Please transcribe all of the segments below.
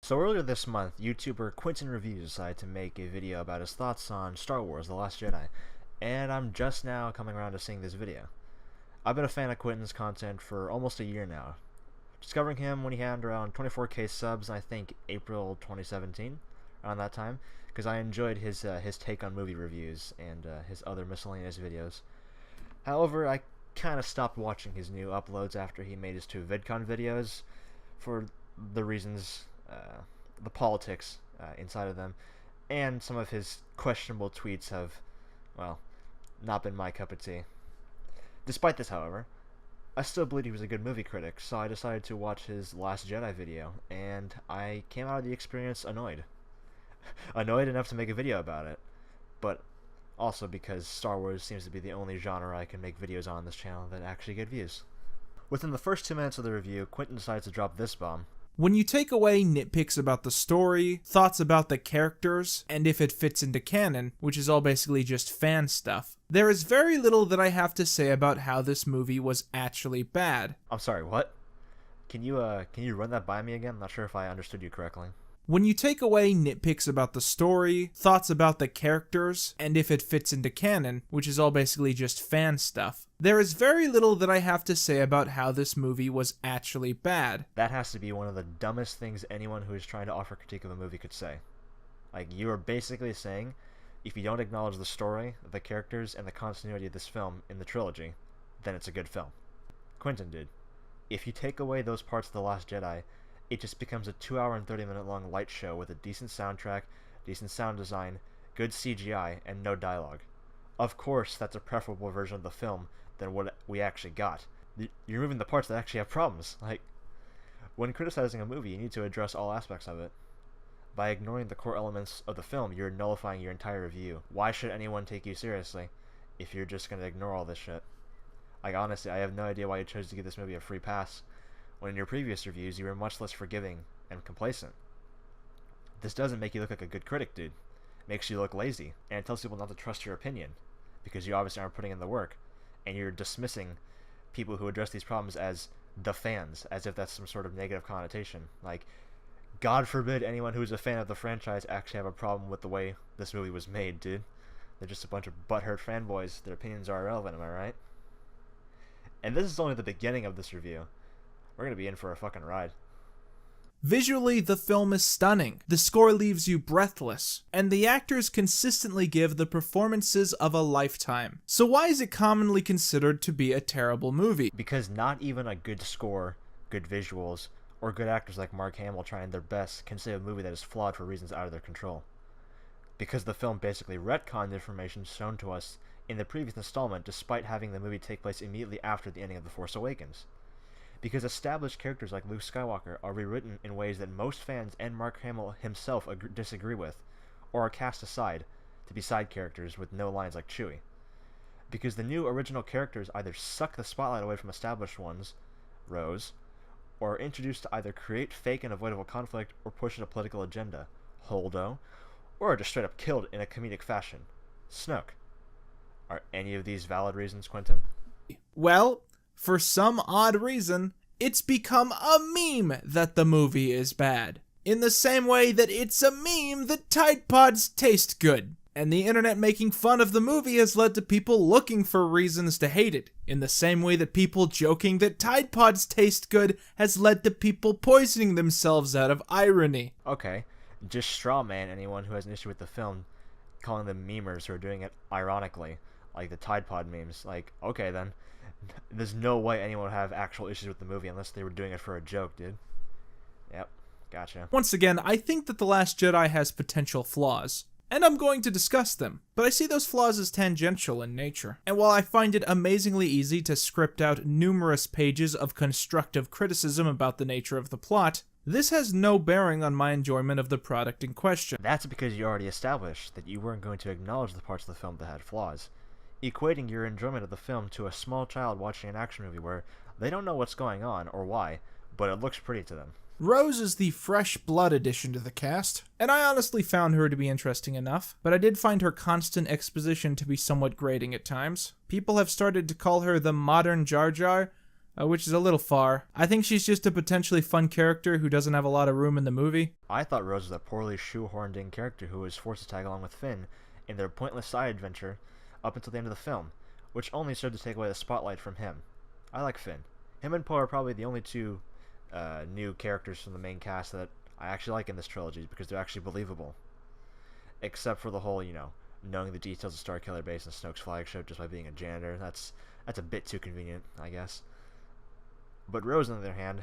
So earlier this month, YouTuber Quinton Reviews decided to make a video about his thoughts on Star Wars: The Last Jedi, and I'm just now coming around to seeing this video. I've been a fan of Quinton's content for almost a year now, discovering him when he had around 24k subs, I think April 2017, around that time, because I enjoyed his take on movie reviews and his other miscellaneous videos. However, I kind of stopped watching his new uploads after he made his two VidCon videos for the reasons, the politics inside of them, and some of his questionable tweets have, well, not been my cup of tea. Despite this, however, I still believe he was a good movie critic, so I decided to watch his Last Jedi video, and I came out of the experience annoyed. Annoyed enough to make a video about it, but also because Star Wars seems to be the only genre I can make videos on this channel that actually get views. Within the first 2 minutes of the review, Quinton decides to drop this bomb. When you take away nitpicks about the story, thoughts about the characters, and if it fits into canon, which is all basically just fan stuff, there is very little that I have to say about how this movie was actually bad. I'm sorry, what? Can you run that by me again? I'm not sure if I understood you correctly. When you take away nitpicks about the story, thoughts about the characters, and if it fits into canon, which is all basically just fan stuff, there is very little that I have to say about how this movie was actually bad. That has to be one of the dumbest things anyone who is trying to offer critique of a movie could say. Like, you are basically saying, if you don't acknowledge the story, the characters, and the continuity of this film in the trilogy, then it's a good film. Quinton did. If you take away those parts of The Last Jedi, it just becomes a 2-hour and 30-minute long light show with a decent soundtrack, decent sound design, good CGI, and no dialogue. Of course, that's a preferable version of the film than what we actually got. You're removing the parts that actually have problems. Like, when criticizing a movie, you need to address all aspects of it. By ignoring the core elements of the film, you're nullifying your entire review. Why should anyone take you seriously if you're just going to ignore all this shit? Like, honestly, I have no idea why you chose to give this movie a free pass, when in your previous reviews you were much less forgiving and complacent. This doesn't make you look like a good critic, dude. It makes you look lazy, and it tells people not to trust your opinion, because you obviously aren't putting in the work, and you're dismissing people who address these problems as the fans, as if that's some sort of negative connotation. Like, God forbid anyone who's a fan of the franchise actually have a problem with the way this movie was made, dude. They're just a bunch of butthurt fanboys. Their opinions are irrelevant, am I right? And this is only the beginning of this review. We're gonna be in for a fucking ride. Visually, the film is stunning, the score leaves you breathless, and the actors consistently give the performances of a lifetime. So why is it commonly considered to be a terrible movie? Because not even a good score, good visuals, or good actors like Mark Hamill trying their best can save a movie that is flawed for reasons out of their control. Because the film basically retconned information shown to us in the previous installment, despite having the movie take place immediately after the ending of The Force Awakens. Because established characters like Luke Skywalker are rewritten in ways that most fans and Mark Hamill himself disagree with, or are cast aside to be side characters with no lines like Chewie. Because the new original characters either suck the spotlight away from established ones, Rose, or are introduced to either create fake and avoidable conflict or push a political agenda, Holdo, or are just straight up killed in a comedic fashion, Snoke. Are any of these valid reasons, Quinton? Well, for some odd reason, it's become a meme that the movie is bad. In the same way that it's a meme that Tide Pods taste good. And the internet making fun of the movie has led to people looking for reasons to hate it. In the same way that people joking that Tide Pods taste good has led to people poisoning themselves out of irony. Okay, just straw man anyone who has an issue with the film, calling them memers who are doing it ironically, like the Tide Pod memes. Like, okay then. There's no way anyone would have actual issues with the movie unless they were doing it for a joke, dude. Yep, gotcha. Once again, I think that The Last Jedi has potential flaws, and I'm going to discuss them, but I see those flaws as tangential in nature. And while I find it amazingly easy to script out numerous pages of constructive criticism about the nature of the plot, this has no bearing on my enjoyment of the product in question. That's because you already established that you weren't going to acknowledge the parts of the film that had flaws, equating your enjoyment of the film to a small child watching an action movie where they don't know what's going on or why, but it looks pretty to them. Rose is the fresh blood addition to the cast, and I honestly found her to be interesting enough, but I did find her constant exposition to be somewhat grating at times. People have started to call her the modern Jar Jar. which is a little far. I think she's just a potentially fun character who doesn't have a lot of room in the movie. I thought Rose was a poorly shoehorned in character who was forced to tag along with Finn in their pointless side adventure up until the end of the film, which only served to take away the spotlight from him. I like Finn. Him and Poe are probably the only two new characters from the main cast that I actually like in this trilogy because they're actually believable. Except for the whole, knowing the details of Starkiller Base and Snoke's flagship just by being a janitor. That's a bit too convenient, I guess. But Rose, on the other hand,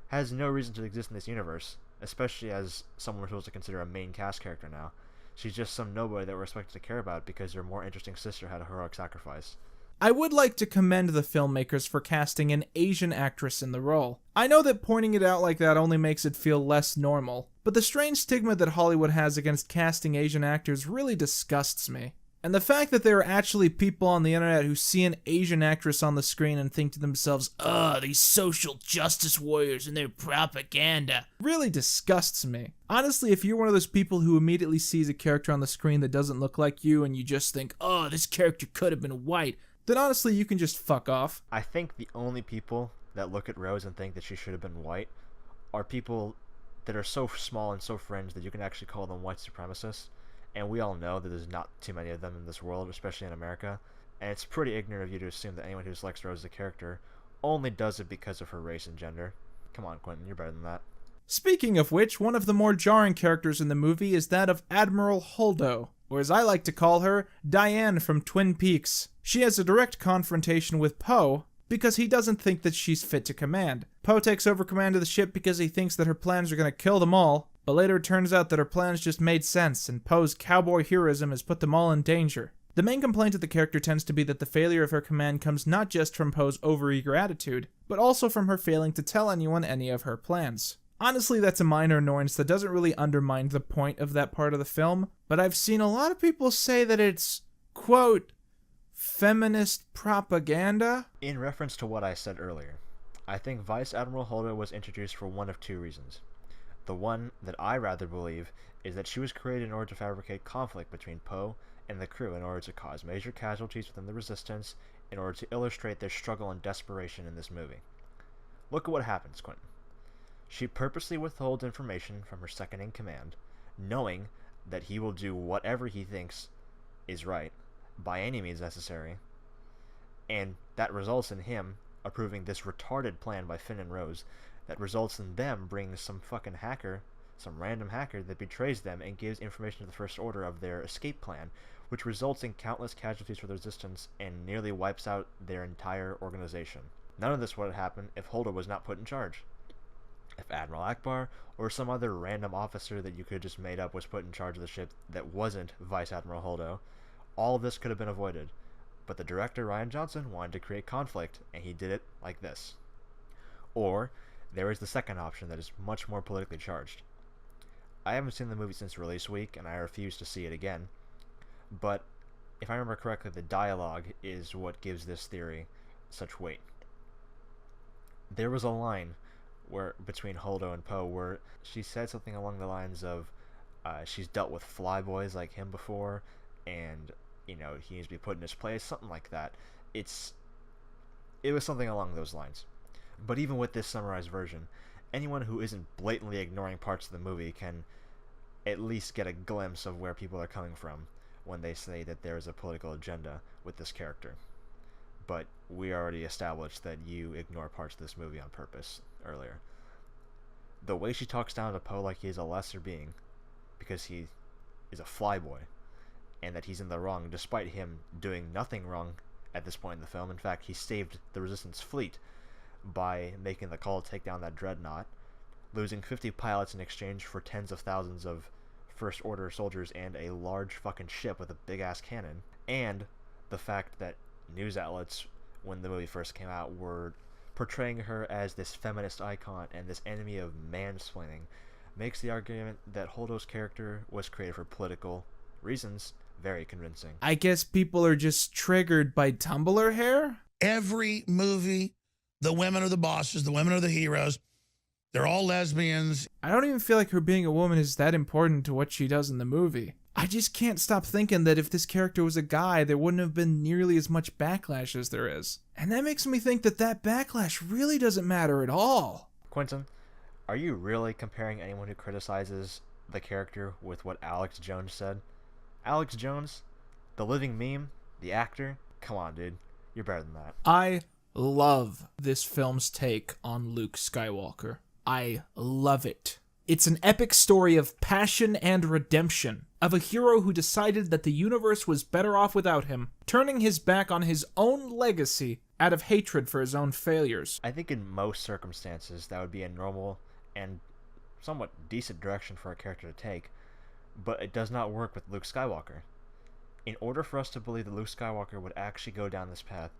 has no reason to exist in this universe, especially as someone we're supposed to consider a main cast character now. She's just some nobody that we're expected to care about because her more interesting sister had a heroic sacrifice. I would like to commend the filmmakers for casting an Asian actress in the role. I know that pointing it out like that only makes it feel less normal, but the strange stigma that Hollywood has against casting Asian actors really disgusts me. And the fact that there are actually people on the internet who see an Asian actress on the screen and think to themselves, ugh, these social justice warriors and their propaganda, really disgusts me. Honestly, if you're one of those people who immediately sees a character on the screen that doesn't look like you and you just think, oh, this character could have been white, then honestly, you can just fuck off. I think the only people that look at Rose and think that she should have been white are people that are so small and so fringe that you can actually call them white supremacists. And we all know that there's not too many of them in this world, especially in America. And it's pretty ignorant of you to assume that anyone who selects Rose as a character only does it because of her race and gender. Come on, Quinton, you're better than that. Speaking of which, one of the more jarring characters in the movie is that of Admiral Holden, or as I like to call her, Diane from Twin Peaks. She has a direct confrontation with Poe because he doesn't think that she's fit to command. Poe takes over command of the ship because he thinks that her plans are going to kill them all, but later it turns out that her plans just made sense and Poe's cowboy heroism has put them all in danger. The main complaint of the character tends to be that the failure of her command comes not just from Poe's overeager attitude, but also from her failing to tell anyone any of her plans. Honestly, that's a minor annoyance that doesn't really undermine the point of that part of the film, but I've seen a lot of people say that it's, quote, feminist propaganda? In reference to what I said earlier, I think Vice Admiral Holden was introduced for one of two reasons. The one that I rather believe is that she was created in order to fabricate conflict between Poe and the crew in order to cause major casualties within the Resistance in order to illustrate their struggle and desperation in this movie. Look at what happens, Quinton. She purposely withholds information from her second-in-command, knowing that he will do whatever he thinks is right, by any means necessary, and that results in him approving this retarded plan by Finn and Rose that results in them bringing some fucking hacker, some random hacker that betrays them and gives information to the First Order of their escape plan, which results in countless casualties for the Resistance and nearly wipes out their entire organization. None of this would have happened if Holden was not put in charge. If Admiral Akbar or some other random officer that you could have just made up was put in charge of the ship that wasn't Vice Admiral Holden, all of this could have been avoided. But the director, Rian Johnson, wanted to create conflict, and he did it like this. Or, there is the second option that is much more politically charged. I haven't seen the movie since release week, and I refuse to see it again, but if I remember correctly, the dialogue is what gives this theory such weight. There was a line between Holden and Poe where she said something along the lines of she's dealt with flyboys like him before, and he needs to be put in his place, something like that. It was something along those lines. But even with this summarized version, anyone who isn't blatantly ignoring parts of the movie can at least get a glimpse of where people are coming from when they say that there is a political agenda with this character. But we already established that you ignore parts of this movie on purpose earlier. The way she talks down to Poe like he is a lesser being because he is a flyboy and that he's in the wrong despite him doing nothing wrong at this point in the film. In fact, he saved the Resistance fleet by making the call to take down that dreadnought, losing 50 pilots in exchange for tens of thousands of First Order soldiers and a large fucking ship with a big-ass cannon, and the fact that news outlets, when the movie first came out, were portraying her as this feminist icon and this enemy of mansplaining, makes the argument that Holdo's character was created for political reasons very convincing. I guess people are just triggered by Tumblr Hair? Every movie, the women are the bosses, the women are the heroes. They're all lesbians. I don't even feel like her being a woman is that important to what she does in the movie. I just can't stop thinking that if this character was a guy, there wouldn't have been nearly as much backlash as there is. And that makes me think that that backlash really doesn't matter at all. Quinton, are you really comparing anyone who criticizes the character with what Alex Jones said? Alex Jones? The living meme? The actor? Come on, dude. You're better than that. I love this film's take on Luke Skywalker. I love it. It's an epic story of passion and redemption, of a hero who decided that the universe was better off without him, turning his back on his own legacy out of hatred for his own failures. I think in most circumstances that would be a normal and somewhat decent direction for a character to take, but it does not work with Luke Skywalker. In order for us to believe that Luke Skywalker would actually go down this path,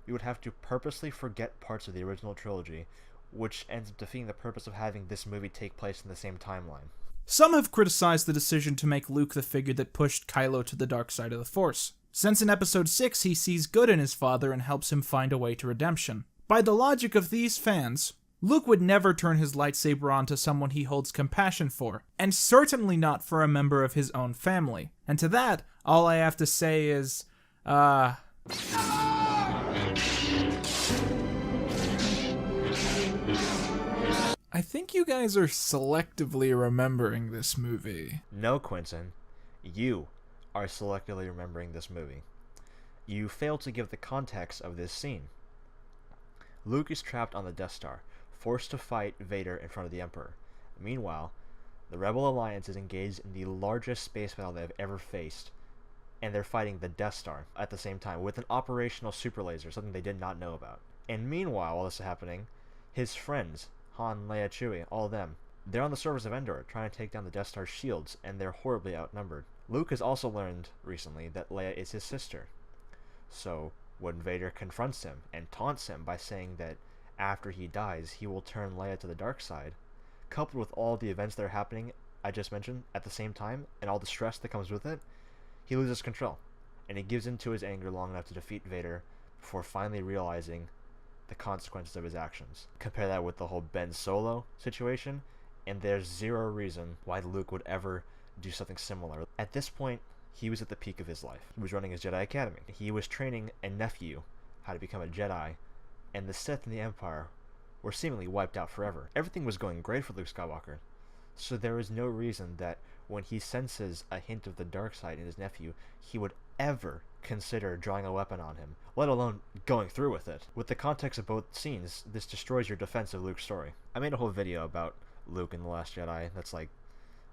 we would have to purposely forget parts of the original trilogy, which ends up defeating the purpose of having this movie take place in the same timeline. Some have criticized the decision to make Luke the figure that pushed Kylo to the dark side of the Force, since in Episode 6 he sees good in his father and helps him find a way to redemption. By the logic of these fans, Luke would never turn his lightsaber on to someone he holds compassion for, and certainly not for a member of his own family. And to that, all I have to say is, I think you guys are selectively remembering this movie. No, Quinton. You are selectively remembering this movie. You fail to give the context of this scene. Luke is trapped on the Death Star, forced to fight Vader in front of the Emperor. Meanwhile, the Rebel Alliance is engaged in the largest space battle they have ever faced, and they're fighting the Death Star at the same time with an operational super laser, something they did not know about. And meanwhile, while this is happening, his friends, Han, Leia, Chewie, all of them, they're on the surface of Endor trying to take down the Death Star's shields, and they're horribly outnumbered. Luke has also learned recently that Leia is his sister. So, when Vader confronts him and taunts him by saying that after he dies, he will turn Leia to the dark side, coupled with all the events that are happening, I just mentioned, at the same time, and all the stress that comes with it, he loses control, and he gives in to his anger long enough to defeat Vader before finally realizing the consequences of his actions. Compare that with the whole Ben Solo situation, and there's zero reason why Luke would ever do something similar. At this point, he was at the peak of his life. He was running his Jedi Academy. He was training a nephew how to become a Jedi, and the Sith and the Empire were seemingly wiped out forever. Everything was going great for Luke Skywalker, so there is no reason that when he senses a hint of the dark side in his nephew, he would ever consider drawing a weapon on him, let alone going through with it. With the context of both scenes, this destroys your defense of Luke's story. I made a whole video about Luke in The Last Jedi that's like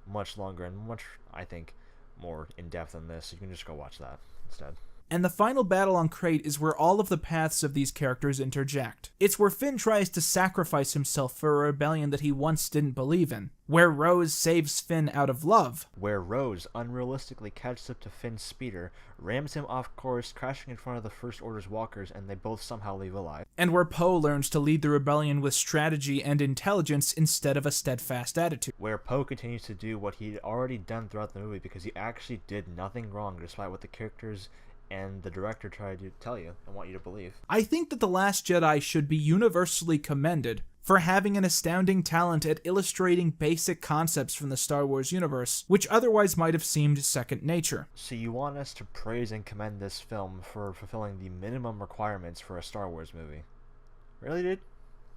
much longer and much, I think, more in-depth than this, so you can just go watch that instead. And the final battle on Crate is where all of the paths of these characters interject. It's where Finn tries to sacrifice himself for a rebellion that he once didn't believe in. Where Rose saves Finn out of love. Where Rose unrealistically catches up to Finn's speeder, rams him off course, crashing in front of the First Order's walkers, and they both somehow leave alive. And where Poe learns to lead the rebellion with strategy and intelligence instead of a steadfast attitude. Where Poe continues to do what he'd already done throughout the movie because he actually did nothing wrong despite what the characters and the director tried to tell you and want you to believe. I think that The Last Jedi should be universally commended for having an astounding talent at illustrating basic concepts from the Star Wars universe, which otherwise might have seemed second nature. So you want us to praise and commend this film for fulfilling the minimum requirements for a Star Wars movie? Really, dude?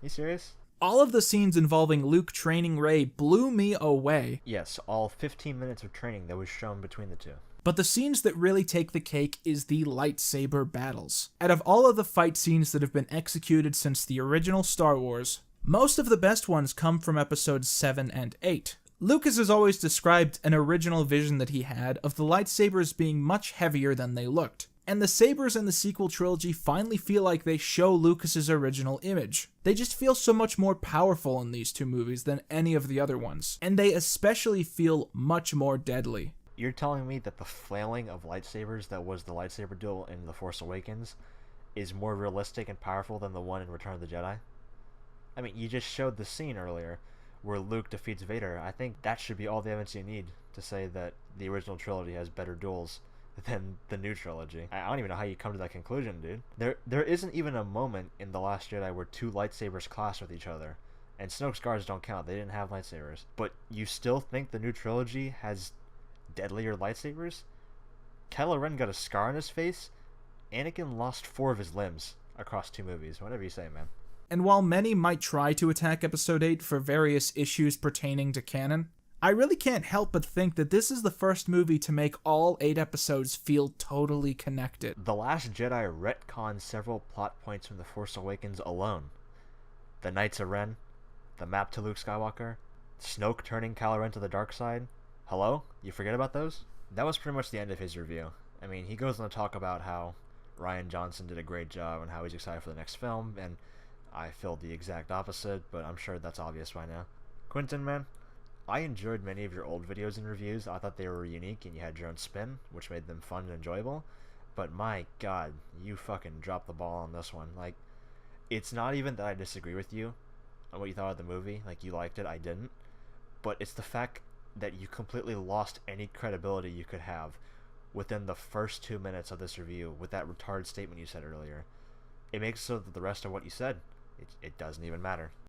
You serious? All of the scenes involving Luke training Rey blew me away. Yes, all 15 minutes of training that was shown between the two. But the scenes that really take the cake is the lightsaber battles. Out of all of the fight scenes that have been executed since the original Star Wars, most of the best ones come from episodes 7 and 8. Lucas has always described an original vision that he had of the lightsabers being much heavier than they looked. And the sabers in the sequel trilogy finally feel like they show Lucas's original image. They just feel so much more powerful in these two movies than any of the other ones. And they especially feel much more deadly. You're telling me that the flailing of lightsabers that was the lightsaber duel in The Force Awakens is more realistic and powerful than the one in Return of the Jedi? I mean, you just showed the scene earlier where Luke defeats Vader. I think that should be all the evidence you need to say that the original trilogy has better duels than the new trilogy. I don't even know how you come to that conclusion, dude. There isn't even a moment in The Last Jedi where two lightsabers clash with each other. And Snoke's guards don't count. They didn't have lightsabers. But you still think the new trilogy has deadlier lightsabers. Kylo Ren got a scar on his face. Anakin lost 4 of his limbs across 2 movies. Whatever you say, man. And while many might try to attack Episode 8 for various issues pertaining to canon, I really can't help but think that this is the first movie to make all 8 episodes feel totally connected. The Last Jedi retconned several plot points from The Force Awakens alone. The Knights of Ren, the map to Luke Skywalker, Snoke turning Kylo Ren to the dark side. Hello? You forget about those? That was pretty much the end of his review. I mean, he goes on to talk about how Rian Johnson did a great job and how he's excited for the next film, and I feel the exact opposite, but I'm sure that's obvious by now. Quinton, man, I enjoyed many of your old videos and reviews. I thought they were unique and you had your own spin, which made them fun and enjoyable. But my god, you fucking dropped the ball on this one. Like, it's not even that I disagree with you on what you thought of the movie. Like, you liked it, I didn't. But it's the fact that you completely lost any credibility you could have within the first 2 minutes of this review with that retarded statement you said earlier. It makes it so that the rest of what you said, it doesn't even matter.